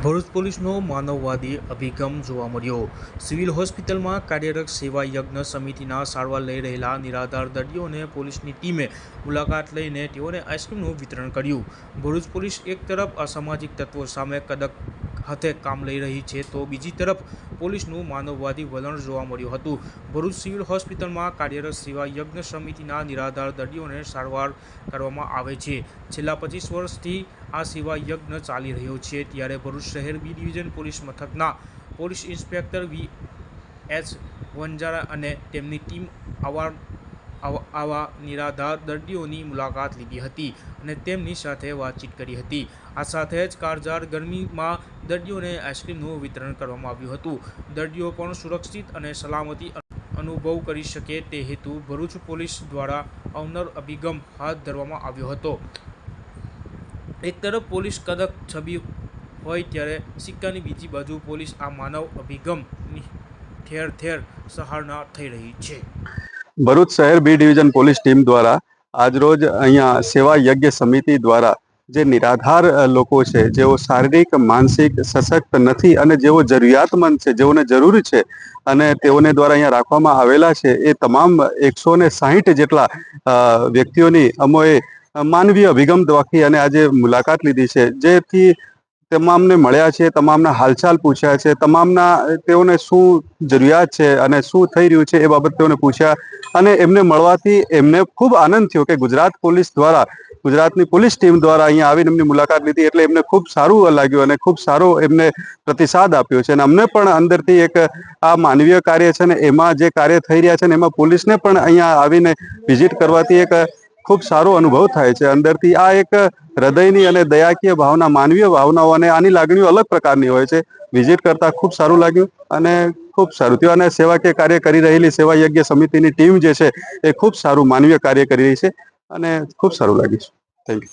ભરૂચ પોલીસનો માનવવાદી અભિગમ જોવા મળ્યો। સિવિલ હોસ્પિટલમાં કાર્યરત સેવા યજ્ઞ સમિતિના સારવાર લઈ રહેલા નિરાધાર દર્દીઓને પોલીસની ટીમે મુલાકાત લઈને તેઓને આઈસ્ક્રીમનું વિતરણ કર્યું। ભરૂચ પોલીસ એક તરફ અસામાજિક તત્વો સામે કડક હાથે કામ લઈ રહી છે તો બીજી તરફ પોલીસનું માનવવાદી વલણ જોવા મળ્યું હતું। ભરૂચ સિવિલ હોસ્પિટલમાં કાર્યરત સેવા યજ્ઞ સમિતિના નિરાધાર દર્દીઓને સારવાર કરવામાં આવે છે। છેલ્લા 25 વર્ષથી આ સેવા યજ્ઞ ચાલી રહ્યો છે, ત્યારે ભરૂચ શહેર બી ડિવિઝન પોલીસ મથકના પોલીસ ઇન્સ્પેક્ટર વી.એચ. વણજારા અને તેમની ટીમ આવા નિરાધાર દર્દીઓની મુલાકાત લીધી હતી અને તેમની સાથે વાતચીત કરી હતી। આ સાથે જ કાળઝાળ ગરમીમાં દર્દીઓને આઈસ્ક્રીમનું વિતરણ કરવામાં આવ્યું હતું। દર્દીઓ પણ સુરક્ષિત અને સલામતી અનુભવ કરી શકે તે હેતુ ભરૂચ પોલીસ દ્વારા અવનવ અભિગમ હાથ ધરવામાં આવ્યો હતો। એક તરફ પોલીસ કડક છબી હોય ત્યારે સિક્કાની બીજી બાજુ પોલીસ આ માનવ અભિગમની ઠેર ઠેર સરાહના થઈ રહી છે। ભરૂચ શહેર બી ડિવિઝન પોલીસ ટીમ દ્વારા આજરોજ અહીંયા સેવા યજ્ઞ સમિતિ દ્વારા જે નિરાધાર લોકો છે, જેઓ શારીરિક માનસિક સશક્ત નથી અને જેઓ જરૂરિયાતમંદ છે, જેઓને જરૂર છે અને તેઓને દ્વારા અહીંયા રાખવામાં આવેલા છે, એ તમામ 160 જેટલા વ્યક્તિઓની અમોએ માનવીય અભિગમ રાખી અને આજે મુલાકાત લીધી છે, જેથી તમામને મળ્યા છે, તમામના હાલચાલ પૂછ્યા છે, તમામના તેઓને શું જરૂરિયાત છે અને શું થઈ રહ્યું છે એ બાબત તેઓને પૂછ્યા અને એમને મળવાથી એમને ખૂબ આનંદ થયો કે ગુજરાત પોલીસ દ્વારા, ગુજરાતની પોલીસ ટીમ દ્વારા અહીંયા આવીને એમની મુલાકાત લીધી એટલે એમને ખૂબ સારું લાગ્યું અને ખૂબ સારો એમને પ્રતિસાદ આપ્યો છે અને અમને પણ અંદરથી એક આ માનવીય કાર્ય છે ને એમાં જે કાર્ય થઈ રહ્યા છે ને એમાં પોલીસને પણ અહીંયા આવીને વિઝિટ કરવાથી એક ખૂબ સારો અનુભવ થાય છે અંદરથી। આ એક હૃદયની અને દયાકીય ભાવના, માનવીય ભાવનાઓ અને આની લાગણીઓ અલગ પ્રકારની હોય છે। વિઝિટ કરતા ખૂબ સારું લાગ્યું અને ખૂબ સારું થયું અને સેવાકીય કાર્ય કરી રહેલી સેવા યજ્ઞ સમિતિની ટીમ જે છે એ ખૂબ સારું માનવીય કાર્ય કરી રહી છે અને ખૂબ સારું લાગ્યું છે। Thank you.